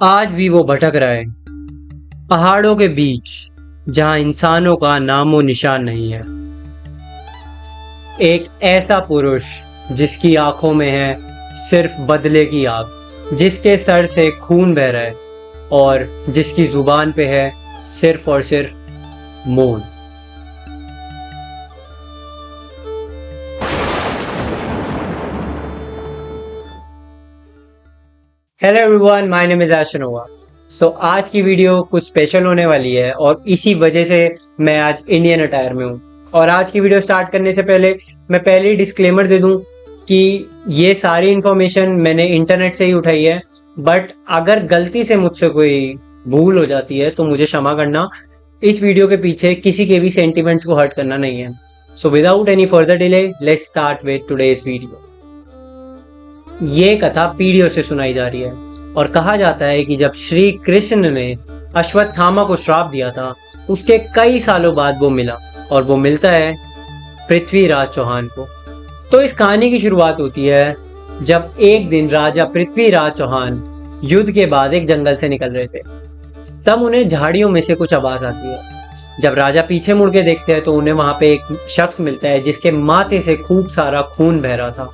आज भी वो भटक रहा है पहाड़ों के बीच, जहां इंसानों का नामो निशान नहीं है। एक ऐसा पुरुष जिसकी आंखों में है सिर्फ बदले की आग, जिसके सर से खून बह रहा है और जिसकी जुबान पे है सिर्फ और सिर्फ मौन। Hello everyone, my name is एशनोवा। आज की वीडियो कुछ स्पेशल होने वाली है और इसी वजह से मैं आज इंडियन अटायर में हूँ। और आज की वीडियो स्टार्ट करने से पहले मैं पहले ही डिस्क्लेमर दे दूं कि ये सारी इन्फॉर्मेशन मैंने इंटरनेट से ही उठाई है, बट अगर गलती से मुझसे कोई भूल हो जाती है तो मुझे क्षमा करना। इस वीडियो के पीछे किसी के भी सेंटिमेंट्स को हर्ट करना नहीं है। So without any further delay, let's start with today's video. ये कथा पीढ़ियों से सुनाई जा रही है और कहा जाता है कि जब श्री कृष्ण ने अश्वत्थामा को श्राप दिया था, उसके कई सालों बाद वो मिला और वो मिलता है पृथ्वीराज चौहान को। तो इस कहानी की शुरुआत होती है जब एक दिन राजा पृथ्वीराज चौहान युद्ध के बाद एक जंगल से निकल रहे थे। तब उन्हें झाड़ियों में से कुछ आवाज आती है। जब राजा पीछे मुड़ के देखते हैं तो उन्हें वहां पे एक शख्स मिलता है जिसके माथे से खूब सारा खून बह रहा था।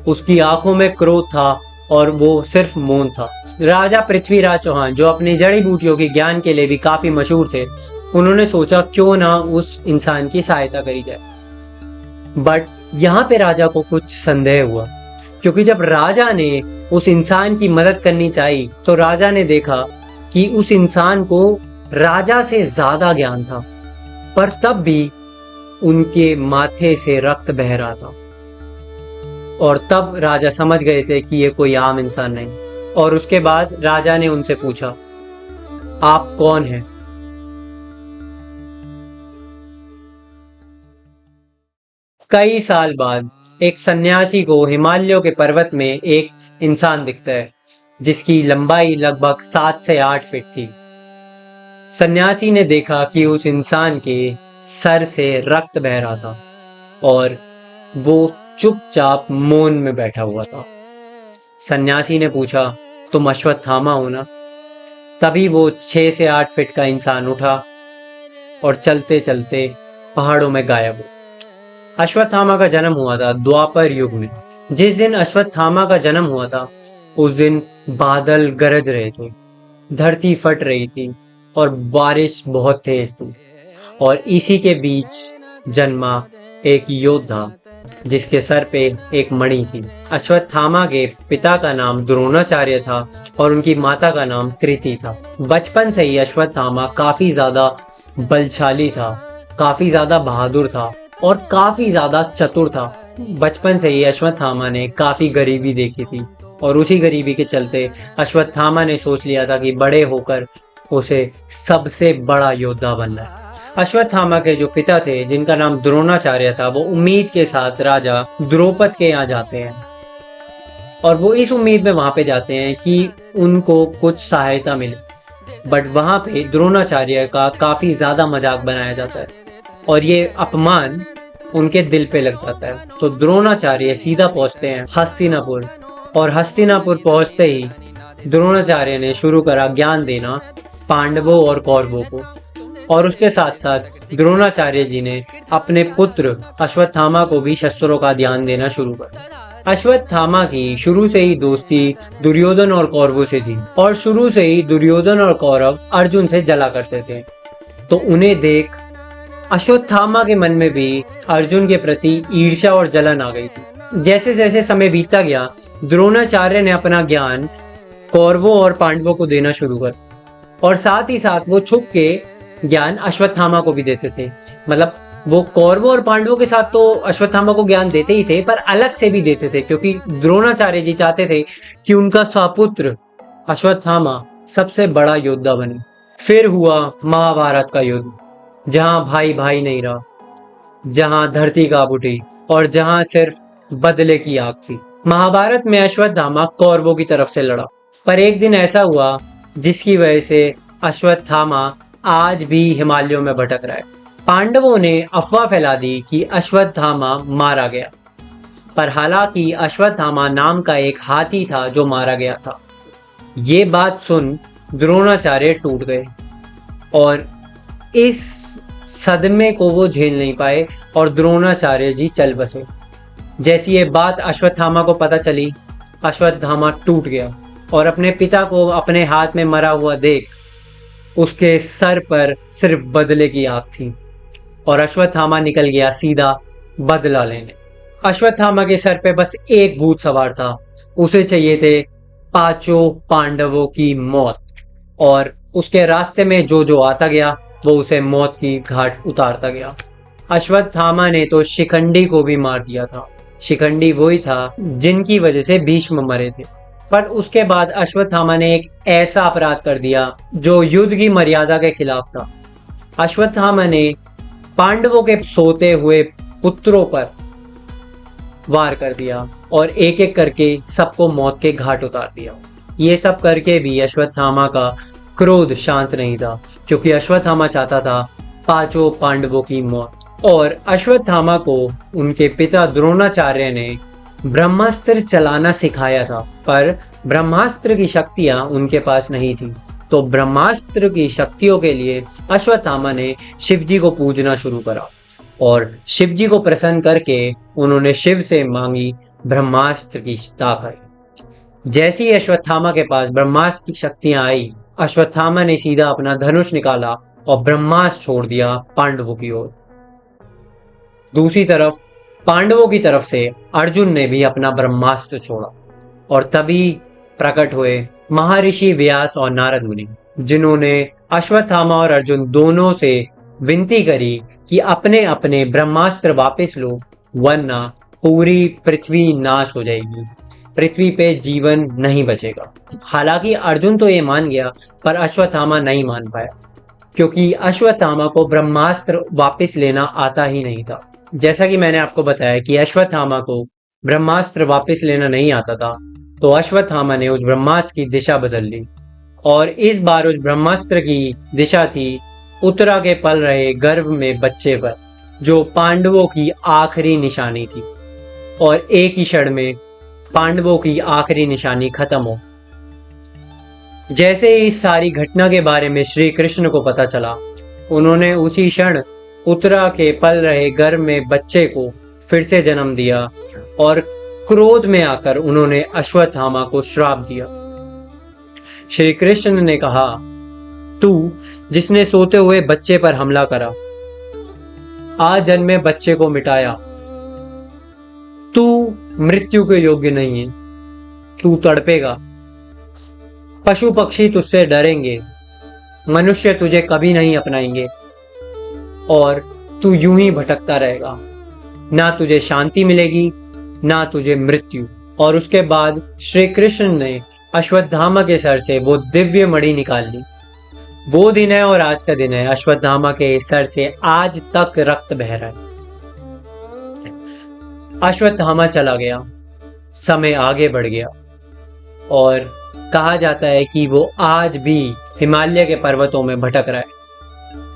उसकी आंखों में क्रोध था और वो सिर्फ मौन था। राजा पृथ्वीराज चौहान, जो अपनी जड़ी बूटियों के ज्ञान के लिए भी काफी मशहूर थे, उन्होंने सोचा क्यों ना उस इंसान की सहायता करी जाए। बट यहाँ पे राजा को कुछ संदेह हुआ, क्योंकि जब राजा ने उस इंसान की मदद करनी चाहिए तो राजा ने देखा कि उस इंसान को राजा से ज्यादा ज्ञान था, पर तब भी उनके माथे से रक्त बह रहा था। और तब राजा समझ गए थे कि ये कोई आम इंसान नहीं। और उसके बाद राजा ने उनसे पूछा, आप कौन हैं? कई साल बाद एक सन्यासी को हिमालयों के पर्वत में एक इंसान दिखता है जिसकी लंबाई लगभग 7 से 8 फीट थी। सन्यासी ने देखा कि उस इंसान के सर से रक्त बह रहा था और वो चुपचाप मौन में बैठा हुआ था। सन्यासी ने पूछा, तुम अश्वत्थामा हो ना? तभी वो 6 से 8 फीट का इंसान उठा और चलते चलते पहाड़ों में गायब हो। अश्वत्थामा का जन्म हुआ था द्वापर युग में। जिस दिन अश्वत्थामा का जन्म हुआ था उस दिन बादल गरज रहे थे, धरती फट रही थी और बारिश बहुत तेज थी। और इसी के बीच जन्मा एक योद्धा जिसके सर पे एक मणि थी। अश्वत्थामा के पिता का नाम द्रोणाचार्य था और उनकी माता का नाम कृति था। बचपन से ही अश्वत्थामा काफी ज्यादा बलशाली था, काफी ज्यादा बहादुर था और काफी ज्यादा चतुर था। बचपन से ही अश्वत्थामा ने काफी गरीबी देखी थी और उसी गरीबी के चलते अश्वत्थामा ने सोच लिया था कि बड़े होकर उसे सबसे बड़ा योद्धा बनना है। अश्वत्थामा के जो पिता थे, जिनका नाम द्रोणाचार्य था, वो उम्मीद के साथ राजा द्रौपद के यहाँ जाते हैं और वो इस उम्मीद में वहां पे जाते हैं कि उनको कुछ सहायता मिले। बट वहां पे द्रोणाचार्य का काफी ज्यादा मजाक बनाया जाता है और ये अपमान उनके दिल पे लग जाता है। तो द्रोणाचार्य सीधा पहुंचते हैं हस्तिनापुर और हस्तिनापुर पहुंचते ही द्रोणाचार्य ने शुरू करा ज्ञान देना पांडवों और कौरवों को। और उसके साथ साथ द्रोणाचार्य जी ने अपने पुत्र अश्वत्थामा को भी शस्त्रों का ध्यान देना शुरू कर। अश्वत्थामा की शुरू से ही दोस्ती दुर्योधन और कौरवों से थी और शुरू से ही दुर्योधन और कौरव अर्जुन से जला करते थे। तो उन्हें देख अश्वत्थामा के मन में भी अर्जुन के प्रति ईर्ष्या और जलन आ गई थी। जैसे जैसे समय बीतता गया, द्रोणाचार्य ने अपना ज्ञान कौरवों और पांडवों को देना शुरू कर और साथ ही साथ वो छुप के ज्ञान अश्वत्थामा को भी देते थे। मतलब वो कौरवों और पांडवों के साथ तो अश्वत्थामा को ज्ञान देते ही थे, पर अलग से भी देते थे, क्योंकि द्रोणाचार्य जी चाहते थे कि उनका सपुत्र अश्वत्थामा सबसे बड़ा योद्धा बने। फिर हुआ महाभारत का युद्ध, जहां भाई भाई नहीं रहा, जहां धरती कांप उठी और जहां सिर्फ बदले की आग थी। महाभारत में अश्वत्थामा कौरवों की तरफ से लड़ा, पर एक दिन ऐसा हुआ जिसकी वजह से अश्वत्थामा आज भी हिमालयों में भटक रहा है। पांडवों ने अफवाह फैला दी कि अश्वत्थामा मारा गया, पर हालांकि अश्वत्थामा नाम का एक हाथी था जो मारा गया था। ये बात सुन द्रोणाचार्य टूट गए और इस सदमे को वो झेल नहीं पाए और द्रोणाचार्य जी चल बसे। जैसी ये बात अश्वत्थामा को पता चली, अश्वत्थामा टूट गया और अपने पिता को अपने हाथ में मरा हुआ देख उसके सर पर सिर्फ बदले की आग थी और अश्वत्थामा निकल गया सीधा बदला लेने। अश्वत्थामा के सर पे बस एक भूत सवार था, उसे चाहिए थे पांचों पांडवों की मौत और उसके रास्ते में जो जो आता गया वो उसे मौत की घाट उतारता गया। अश्वत्थामा ने तो शिखंडी को भी मार दिया था। शिखंडी वही था जिनकी वजह से भीष्म मरे थे। पर उसके बाद अश्वत्थामा ने एक ऐसा अपराध कर दिया जो युद्ध की मर्यादा के खिलाफ था। अश्वत्थामा ने पांडवों के सोते हुए पुत्रों पर वार कर दिया और एक एक करके सबको मौत के घाट उतार दिया। ये सब करके भी अश्वत्थामा का क्रोध शांत नहीं था, क्योंकि अश्वत्थामा चाहता था पांचों पांडवों की मौत। और अश्वत्थामा को उनके पिता द्रोणाचार्य ने ब्रह्मास्त्र चलाना सिखाया था, पर ब्रह्मास्त्र की शक्तियां उनके पास नहीं थी। तो ब्रह्मास्त्र की शक्तियों के लिए अश्वत्थामा ने शिवजी को पूजना शुरू करा और शिवजी को प्रसन्न करके उन्होंने शिव से मांगी ब्रह्मास्त्र की ताकत। जैसे ही अश्वत्थामा के पास ब्रह्मास्त्र की शक्तियां आई, अश्वत्थामा ने सीधा अपना धनुष निकाला और ब्रह्मास्त्र छोड़ दिया पांडवों की ओर। दूसरी तरफ पांडवों की तरफ से अर्जुन ने भी अपना ब्रह्मास्त्र छोड़ा और तभी प्रकट हुए महर्षि व्यास और नारद मुनि, जिन्होंने अश्वत्थामा और अर्जुन दोनों से विनती करी कि अपने अपने ब्रह्मास्त्र वापस लो, वरना पूरी पृथ्वी नाश हो जाएगी, पृथ्वी पे जीवन नहीं बचेगा। हालांकि अर्जुन तो ये मान गया, पर अश्वत्थामा नहीं मान पाया, क्योंकि अश्वत्थामा को ब्रह्मास्त्र वापस लेना आता ही नहीं था। जैसा कि मैंने आपको बताया कि अश्वत्थामा को ब्रह्मास्त्र वापस लेना नहीं आता था, तो अश्वत्थामा ने उस ब्रह्मास्त्र की दिशा बदल ली और इस बार उस ब्रह्मास्त्र की दिशा थी उत्तरा के पल रहे गर्भ में बच्चे पर, जो पांडवों की आखिरी निशानी थी। और एक ही क्षण में पांडवों की आखिरी निशानी खत्म हो। जैसे ही इस सारी घटना के बारे में श्री कृष्ण को पता चला, उन्होंने उसी क्षण उत्तरा के पल रहे गर्भ में बच्चे को फिर से जन्म दिया और क्रोध में आकर उन्होंने अश्वत्थामा को श्राप दिया। श्री कृष्ण ने कहा, तू जिसने सोते हुए बच्चे पर हमला करा, आज जन्मे बच्चे को मिटाया, तू मृत्यु के योग्य नहीं है, तू तड़पेगा, पशु पक्षी तुझसे डरेंगे, मनुष्य तुझे कभी नहीं अपनाएंगे और तू यूं ही भटकता रहेगा, ना तुझे शांति मिलेगी ना तुझे मृत्यु। और उसके बाद श्री कृष्ण ने अश्वत्थामा के सर से वो दिव्य मणि निकाल ली। वो दिन है और आज का दिन है, अश्वत्थामा के सर से आज तक रक्त बह रहा है। अश्वत्थामा चला गया, समय आगे बढ़ गया और कहा जाता है कि वो आज भी हिमालय के पर्वतों में भटक रहा है।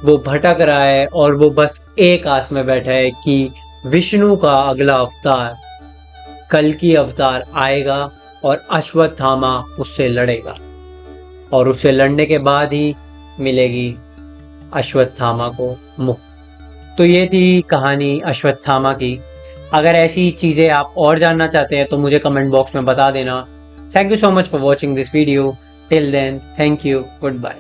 वो भटक रहा है और वो बस एक आस में बैठा है कि विष्णु का अगला अवतार, कल्कि अवतार आएगा और अश्वत्थामा उससे लड़ेगा और उससे लड़ने के बाद ही मिलेगी अश्वत्थामा को मुक्ति। तो ये थी कहानी अश्वत्थामा की। अगर ऐसी चीज़ें आप और जानना चाहते हैं तो मुझे कमेंट बॉक्स में बता देना। Thank you so much for watching this video. Till then, thank you, good bye.